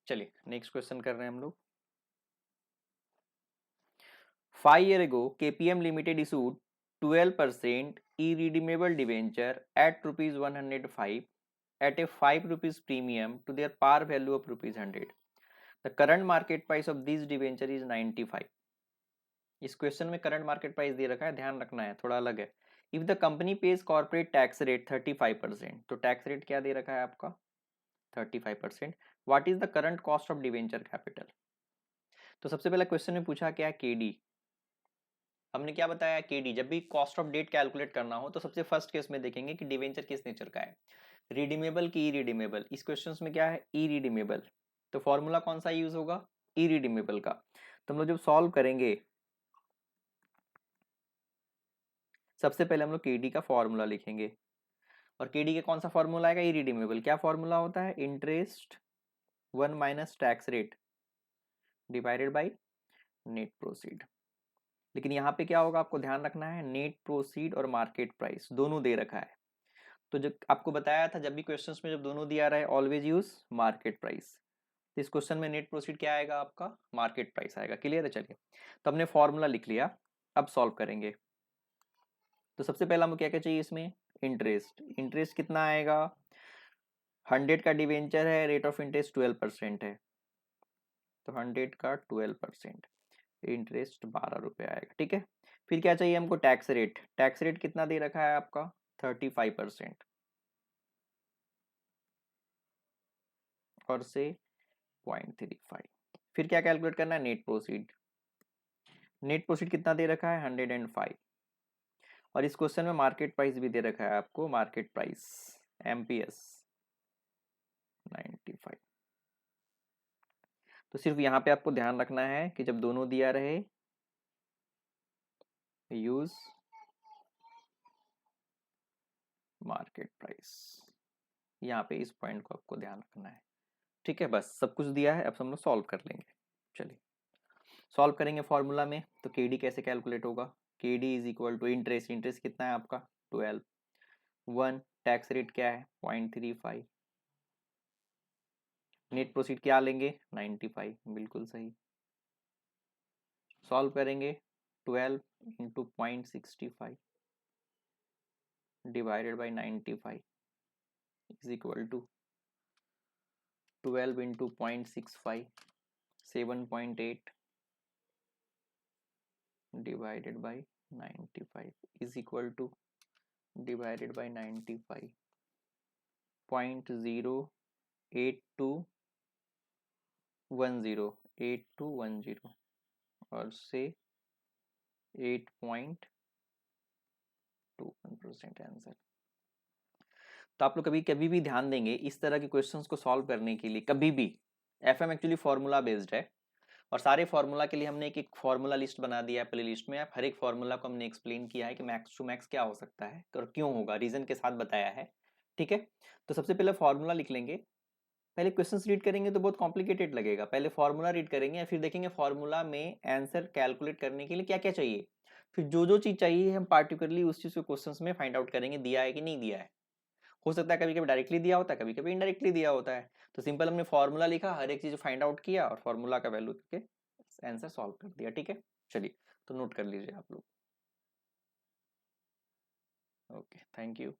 चलिए next question कर रहे हैं हम लोग। 5 years ago, KPM Limited issued 12% e-redeemable debenture at rupees 105 at a 5 rupees premium to their par value of rupees 100. The current market price of this debenture is 95. इस question में current market price दे रखा है, ध्यान रखना है, थोड़ा अलग है। If the company page corporate tax rate 35%, तो टैक्स रेट क्या दे रखा है आपका 35%। What is the current cost of debenture capital. तो सबसे पहला क्वेश्चन में पूछा क्या, केडी। हमने क्या बताया, केडी। जब भी कॉस्ट ऑफ डेट कैलकुलेट करना हो तो सबसे फर्स्ट केस में देखेंगे कि डिवेंचर किस नेचर का है, रिडीमेबल की ई रिडीमेबल। इस क्वेश्चन में क्या है, ई रिडीमेबल, तो फॉर्मूला कौन सा यूज होगा, ई रिडीमेबल का। तो हम लोग जब सॉल्व करेंगे सबसे पहले हम लोग केडी का फॉर्मूला लिखेंगे, और केडी का कौन सा फॉर्मूला आएगा, ई रिडीमेबल। क्या फॉर्मूला होता है, interest 1 minus tax rate divided by net proceed. लेकिन यहाँ पे क्या होगा, आपको ध्यान रखना है, नेट प्रोसीड और मार्केट प्राइस दोनों दे रखा है। तो जब आपको बताया था, जब भी क्वेश्चंस में जब दोनों दिया रहा है ऑलवेज यूज मार्केट प्राइस। तो इस क्वेश्चन में नेट प्रोसीड क्या आएगा आपका, मार्केट प्राइस आएगा। क्लियर है, चलिए तो हमने फॉर्मूला लिख लिया, अब सॉल्व करेंगे। तो सबसे पहला हमें क्या क्या चाहिए इसमें, इंटरेस्ट। इंटरेस्ट कितना आएगा, 100 का डिवेंचर है, रेट ऑफ इंटरेस्ट 12% है, तो 100 का 12%, इंटरेस्ट 12 रुपये आएगा। ठीक है, फिर क्या चाहिए हमको, टैक्स रेट। टैक्स रेट कितना दे रखा है आपका 35%, और से 0.35। फिर क्या कैलकुलेट करना है, नेट प्रोसीड। नेट प्रोसीड कितना दे रखा है 105, और इस क्वेश्चन में मार्केट प्राइस भी दे रखा है आपको, मार्केट प्राइस एमपीएस 95। तो सिर्फ यहाँ पे आपको ध्यान रखना है कि जब दोनों दिया रहे यूज मार्केट प्राइस, यहाँ पे इस पॉइंट को आपको ध्यान रखना है। ठीक है, बस सब कुछ दिया है, अब हम लोग सॉल्व कर लेंगे। चलिए सॉल्व करेंगे फॉर्मूला में। तो केडी कैसे कैलकुलेट होगा, KD is equal to interest. Interest कितना है आपका 12, 1 टैक्स रेट क्या है 0.35, नेट प्रोसीड क्या लेंगे 95, बिल्कुल सही। सॉल्व करेंगे 12 into 0.65 divided by 95 is equal to 12 into 0.65 7.8 divided by 95 is equal to divided by 95 0.08210 और से 8.21% आंसर। तो आप लोग कभी कभी भी ध्यान देंगे इस तरह के क्वेश्चंस को सॉल्व करने के लिए, कभी भी एफएम एक्चुअली फॉर्मूला बेस्ड है, और सारे फॉर्मूला के लिए हमने एक एक फॉर्मूला लिस्ट बना दिया है प्ले लिस्ट में। आप हर एक फॉर्मूला को हमने एक्सप्लेन किया है कि मैक्स टू मैक्स क्या हो सकता है और क्यों होगा, रीजन के साथ बताया है। ठीक है, तो सबसे पहले फॉर्मूला लिख लेंगे। पहले क्वेश्चंस रीड करेंगे तो बहुत कॉम्प्लिकेटेड लगेगा, पहले फॉर्मूला रीड करेंगे, फिर देखेंगे फॉर्मूला में आंसर कैलकुलेट करने के लिए क्या क्या चाहिए, फिर जो जो चीज चाहिए हम पार्टिकुलरली उस चीज को क्वेश्चंस में फाइंड आउट करेंगे, दिया है कि नहीं दिया है। हो सकता है कभी कभी डायरेक्टली दिया होता है, कभी कभी इनडायरेक्टली दिया होता है। तो सिंपल हमने फॉर्मूला लिखा, हर एक चीज फाइंड आउट किया और फॉर्मूला का वैल्यू करके आंसर सॉल्व कर दिया। ठीक है, चलिए तो नोट कर लीजिए आप लोग। Okay, thank you.